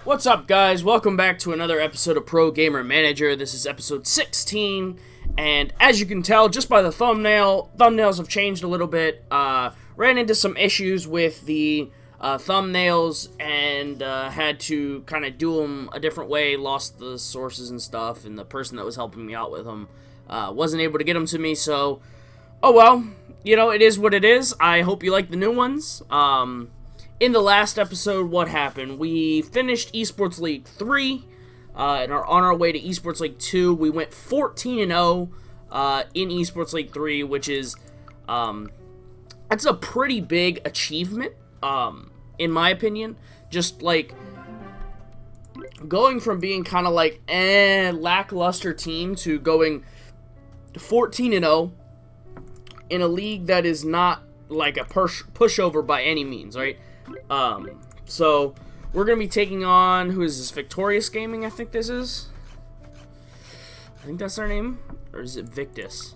What's up, guys? Welcome back to another episode of Pro Gamer Manager. This is episode 16, and as you can tell just by the thumbnails have changed a little bit. Ran into some issues with the thumbnails and had to kind of do them a different way, lost the sources and stuff, and the person that was helping me out with them wasn't able to get them to me, so, oh well, you know, it is what it is. I hope you like the new ones. In the last episode, what happened? We finished eSports League 3, and are on our way to eSports League 2. We went 14-0 in eSports League 3, which is, that's a pretty big achievement, in my opinion. Just, like, going from being kind of like, lackluster team to going 14-0 in a league that is not, like, a pushover by any means, right? So, we're going to be taking on, who is this, Victorious Gaming, I think this is? I think that's their name? Or is it Victus?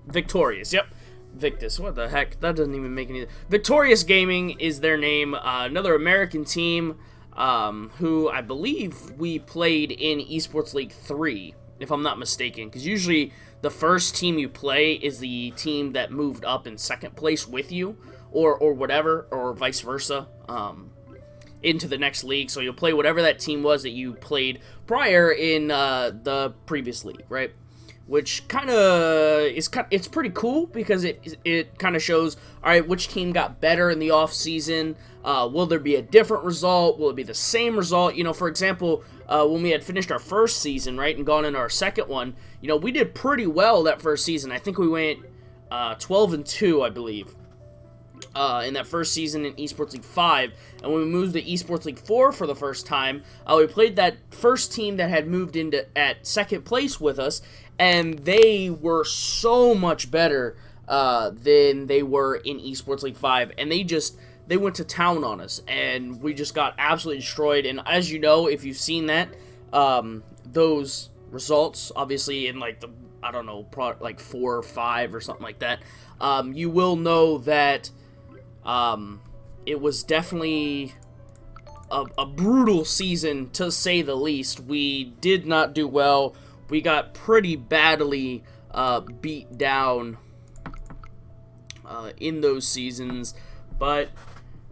Victorious, yep. Victus, what the heck? That doesn't even make any... Victorious Gaming is their name, another American team, who I believe we played in eSports League 3, if I'm not mistaken, because usually the first team you play is the team that moved up in second place with you, or whatever, or vice versa, into the next league. So you'll play whatever that team was that you played prior in the previous league, right? Which kind of is it's pretty cool because it kind of shows, all right, which team got better in the off season. Will there be a different result? Will it be the same result? You know, for example, when we had finished our first season, right, and gone into our second one, you know, we did pretty well that first season. I think we went 12-2, I believe. In that first season in eSports League 5, and when we moved to eSports League 4 for the first time, we played that first team that had moved into at second place with us, and they were so much better than they were in eSports League 5, and they went to town on us, and we just got absolutely destroyed. And as you know, if you've seen that, those results, obviously in like the, I don't know, like 4 or 5 or something like that, you will know that it was definitely a brutal season, to say the least. We did not do well. We got pretty badly beat down in those seasons, but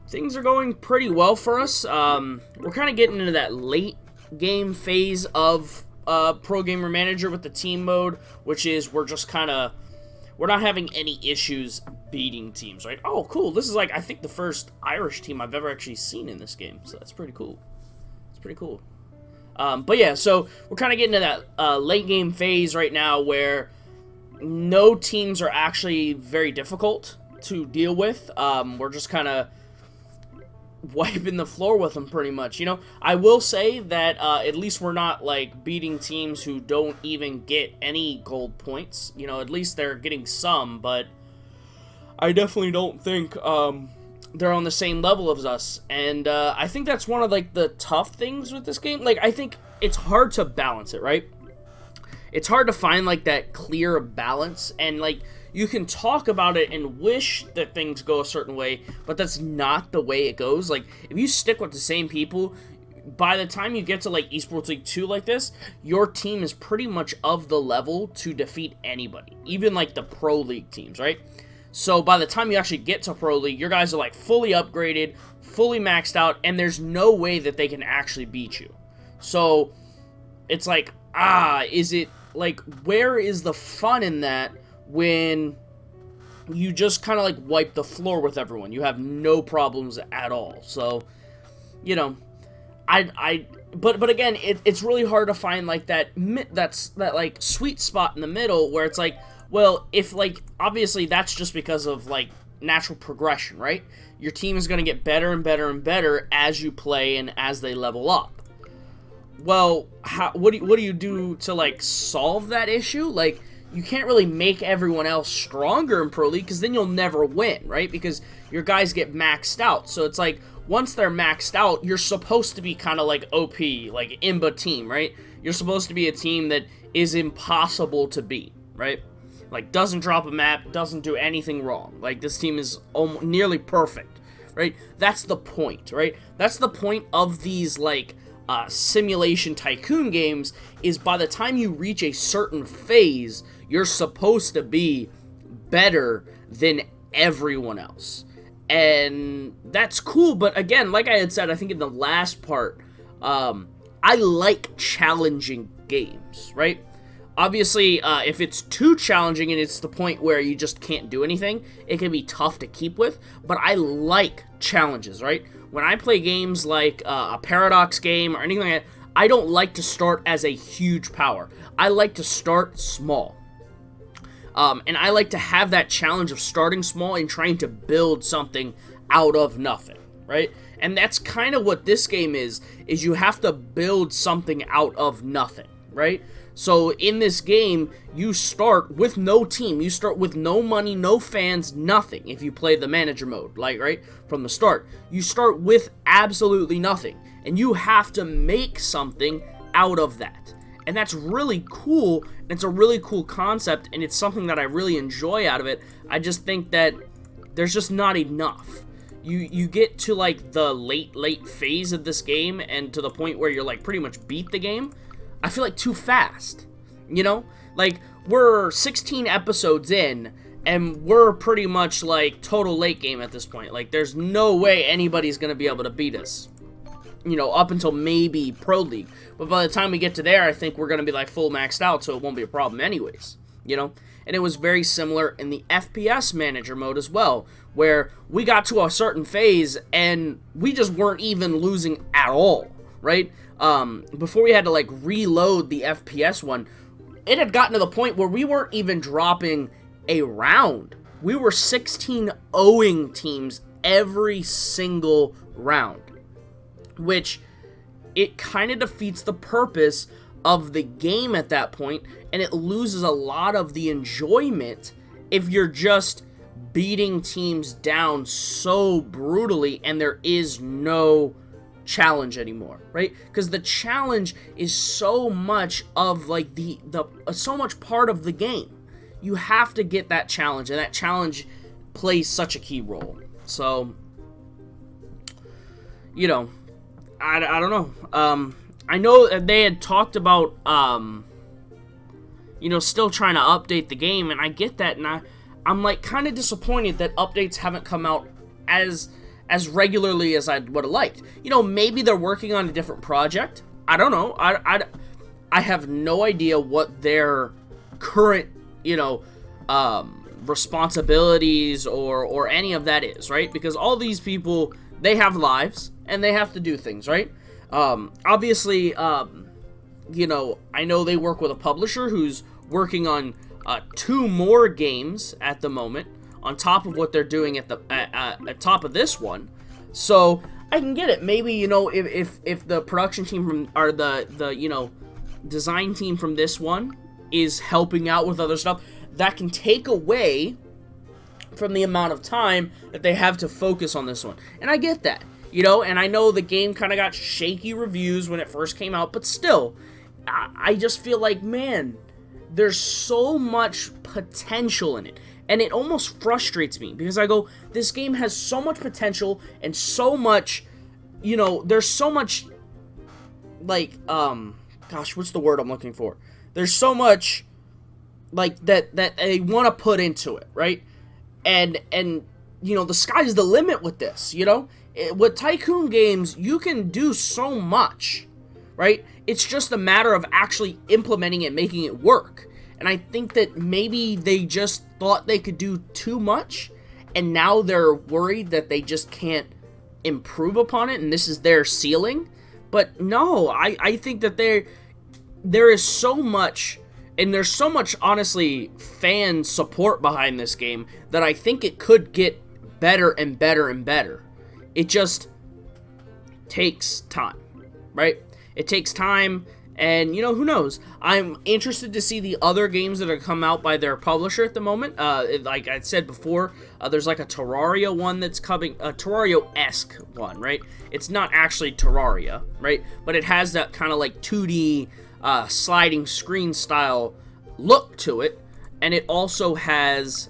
things are going pretty well for us. We're kind of getting into that late game phase of Pro Gamer Manager with the team mode, which is we're not having any issues beating teams, right? Oh, cool. This is, like, I think the first Irish team I've ever actually seen in this game, so that's pretty cool. It's pretty cool. But yeah, so we're kind of getting to that late game phase right now where no teams are actually very difficult to deal with. We're just kind of wiping the floor with them pretty much, you know. I will say that at least we're not like beating teams who don't even get any gold points, you know. At least they're getting some, but I definitely don't think they're on the same level as us. And I think that's one of like the tough things with this game. Like, I think it's hard to balance it, right? It's hard to find like that clear balance, and like you can talk about it and wish that things go a certain way, but that's not the way it goes. Like, if you stick with the same people, by the time you get to, like, eSports League 2 like this, your team is pretty much of the level to defeat anybody, even, like, the Pro League teams, right? So, by the time you actually get to Pro League, your guys are, like, fully upgraded, fully maxed out, and there's no way that they can actually beat you. So, it's like, is it, like, where is the fun in that when you just kind of like wipe the floor with everyone? You have no problems at all. So, you know, but again, it's really hard to find like that like sweet spot in the middle where it's like, well, if like, obviously that's just because of like natural progression, right? Your team is going to get better and better and better as you play and as they level up. Well, what do you do to like solve that issue? Like, you can't really make everyone else stronger in Pro League because then you'll never win, right? Because your guys get maxed out. So it's like, once they're maxed out, you're supposed to be kind of like OP, like Imba team, right? You're supposed to be a team that is impossible to beat, right? Like, doesn't drop a map, doesn't do anything wrong. Like, this team is nearly perfect, right? That's the point, right? That's the point of these, like, simulation tycoon games, is by the time you reach a certain phase, you're supposed to be better than everyone else. And that's cool, but again, like I had said, I think in the last part, I like challenging games, right? Obviously, if it's too challenging and it's the point where you just can't do anything, it can be tough to keep with, but I like challenges, right? When I play games like a Paradox game or anything like that, I don't like to start as a huge power. I like to start small. And I like to have that challenge of starting small and trying to build something out of nothing, right? And that's kind of what this game is you have to build something out of nothing, right? So in this game, you start with no team. You start with no money, no fans, nothing. If you play the manager mode, like, right, from the start. You start with absolutely nothing. And you have to make something out of that. And that's really cool. It's a really cool concept, and it's something that I really enjoy out of it. I just think that there's just not enough. You get to, like, the late phase of this game, and to the point where you're, like, pretty much beat the game, I feel like too fast, you know? Like, we're 16 episodes in, and we're pretty much, like, total late game at this point. Like, there's no way anybody's gonna be able to beat us, you know, up until maybe Pro League. But by the time we get to there, I think we're gonna be, like, full maxed out, so it won't be a problem anyways, you know? And it was very similar in the FPS manager mode as well, where we got to a certain phase, and we just weren't even losing at all, right? Before we had to, like, reload the FPS one, it had gotten to the point where we weren't even dropping a round. We were 16-0ing teams every single round, which it kind of defeats the purpose of the game at that point, and it loses a lot of the enjoyment if you're just beating teams down so brutally and there is no challenge anymore, right? Because the challenge is so much of, like, the so much part of the game. You have to get that challenge, and that challenge plays such a key role. So, you know, I don't know. I know that they had talked about, you know, still trying to update the game, and I get that, and I'm like kind of disappointed that updates haven't come out as regularly as I would have liked. You know, maybe they're working on a different project. I don't know. I have no idea what their current, you know, responsibilities or any of that is, right? Because all these people, they have lives and they have to do things, right? Obviously, you know, I know they work with a publisher who's working on 2 more games at the moment, on top of what they're doing at the at top of this one. So I can get it. Maybe, you know, if the production team from, or the you know, design team from this one is helping out with other stuff, that can take away from the amount of time that they have to focus on this one. And I get that, you know, and I know the game kind of got shaky reviews when it first came out, but still, I just feel like, man, there's so much potential in it. And it almost frustrates me, because I go, this game has so much potential and so much, you know, there's so much, like, gosh, what's the word I'm looking for? There's so much, like, that they want to put into it, right? And you know, the sky's the limit with this, you know? With Tycoon games, you can do so much, right? It's just a matter of actually implementing it, making it work. And I think that maybe they just thought they could do too much, and now they're worried that they just can't improve upon it, and this is their ceiling. But no, I think that there is so much, and there's so much, honestly, fan support behind this game, that I think it could get better and better and better. It just takes time, right? It takes time. And, you know, who knows? I'm interested to see the other games that are come out by their publisher at the moment. Like I said before, there's like a Terraria one that's coming, a Terraria-esque one, right? It's not actually Terraria, right? But it has that kind of like 2D sliding screen style look to it. And it also has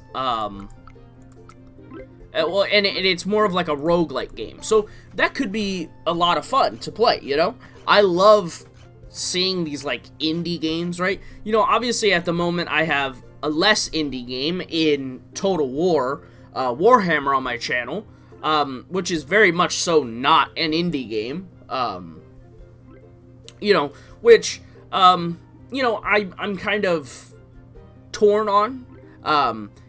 Well, and it's more of like a roguelike game. So that could be a lot of fun to play, you know? I love seeing these like indie games, right? You know, obviously at the moment I have a less indie game in Total War, Warhammer on my channel, which is very much so not an indie game. You know, which, you know, I'm kind of torn on.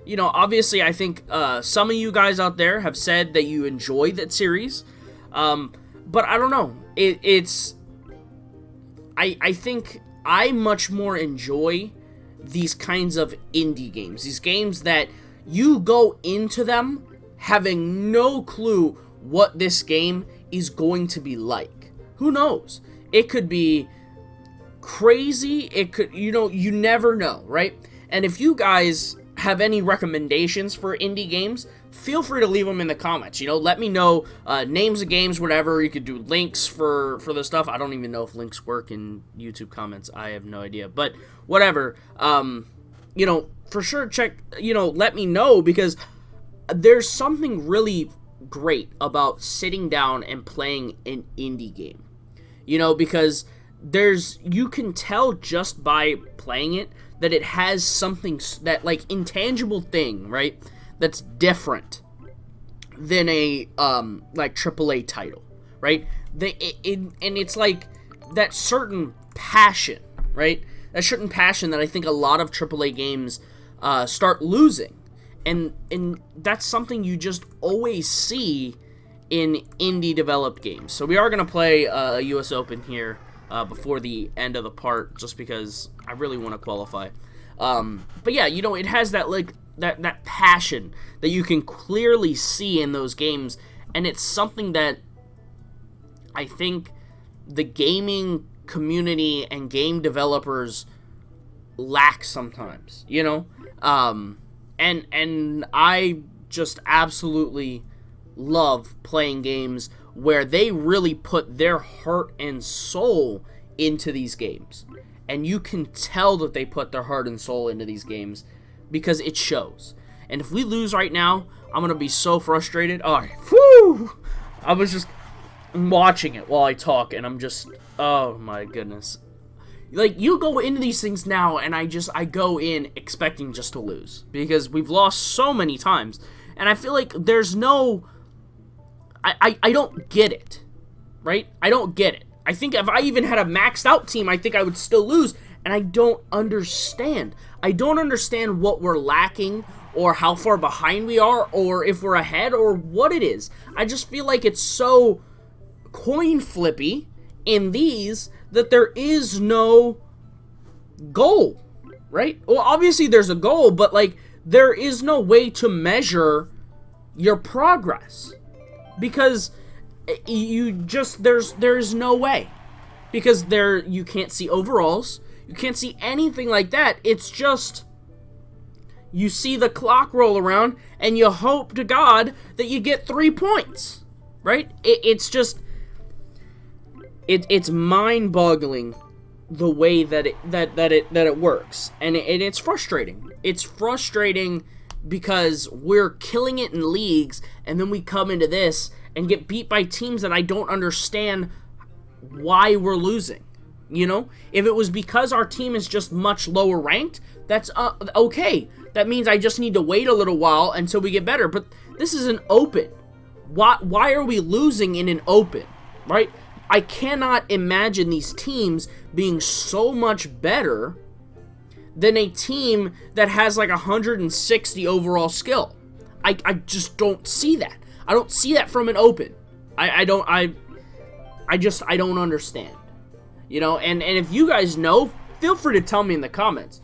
You know, obviously I think some of you guys out there have said that you enjoy that series, but I don't know. I think I much more enjoy these kinds of indie games. These games that you go into them having no clue what this game is going to be like. Who knows? It could be crazy. It could, you know, you never know, right? And if you guys have any recommendations for indie games, feel free to leave them in the comments. You know, let me know names of games, whatever. You could do links for the stuff. I don't even know if links work in YouTube comments. I have no idea. But whatever. You know, for sure check, you know, let me know, because there's something really great about sitting down and playing an indie game. You know, because you can tell just by playing it that it has something, that like intangible thing, right? That's different than a like AAA title, right? And it's like that certain passion, right? That certain passion that I think a lot of AAA games start losing, and that's something you just always see in indie developed games. So we are gonna play a US Open here before the end of the part, just because I really want to qualify. But yeah, you know, it has that like that passion that you can clearly see in those games, and it's something that I think the gaming community and game developers lack sometimes, you know? And I just absolutely love playing games where they really put their heart and soul into these games. And you can tell that they put their heart and soul into these games because it shows. And if we lose right now, I'm going to be so frustrated. All right, whew! I was just watching it while I talk, and I'm just, oh my goodness. Like, you go into these things now, and I go in expecting just to lose, because we've lost so many times, and I feel like there's no, I don't get it, right? I don't get it. I think if I even had a maxed out team, I think I would still lose, and I don't understand. I don't understand what we're lacking, or how far behind we are, or if we're ahead, or what it is. I just feel like it's so coin flippy in these that there is no goal, right? Well, obviously there's a goal, but like there is no way to measure your progress, because you just there's no way, because you can't see overalls, you can't see anything like that. It's just you see the clock roll around and you hope to God that you get 3 points, right? It's just it's mind-boggling the way that it works, and it's frustrating. It's frustrating because we're killing it in leagues, and then we come into this and get beat by teams that I don't understand why we're losing. You know, if it was because our team is just much lower ranked, that's okay. That means I just need to wait a little while until we get better. But this is an open. Why are we losing in an open, right? I cannot imagine these teams being so much better than a team that has like 160 overall skill. I just don't see that. I don't see that from an open. I don't understand. You know, and if you guys know, feel free to tell me in the comments,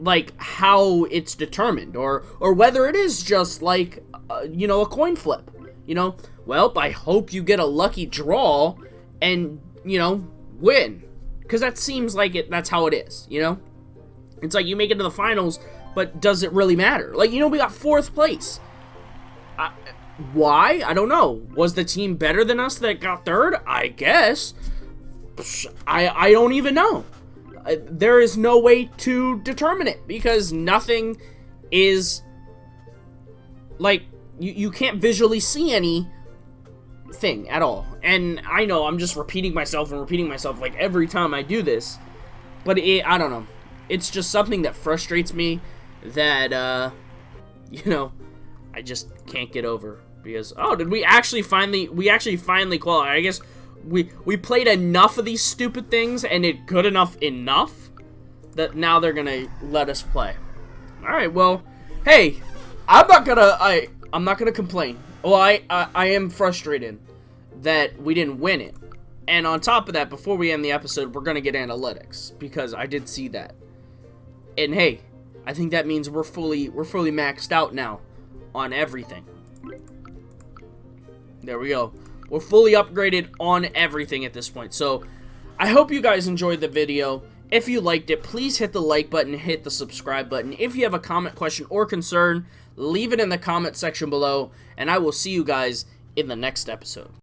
like, how it's determined, or whether it is just like, you know, a coin flip. You know, well, I hope you get a lucky draw and, you know, win, because that seems like that's how it is, you know? It's like you make it to the finals, but does it really matter? Like, you know, we got 4th place. Why? I don't know. Was the team better than us that got 3rd? I guess. I don't even know. There is no way to determine it, because nothing is, like, you can't visually see anything at all. And I know I'm just repeating myself like every time I do this, but I don't know. It's just something that frustrates me that, you know, I just can't get over. Because, oh, did we actually finally qualify? I guess we played enough of these stupid things and it good enough that now they're gonna let us play. Alright, well, hey, I'm not gonna complain. Well, I am frustrated that we didn't win it. And on top of that, before we end the episode, we're gonna get analytics, because I did see that. And hey, I think that means we're fully maxed out now on everything. There we go. We're fully upgraded on everything at this point. So, I hope you guys enjoyed the video. If you liked it, please hit the like button, hit the subscribe button. If you have a comment, question, or concern, leave it in the comment section below, and I will see you guys in the next episode.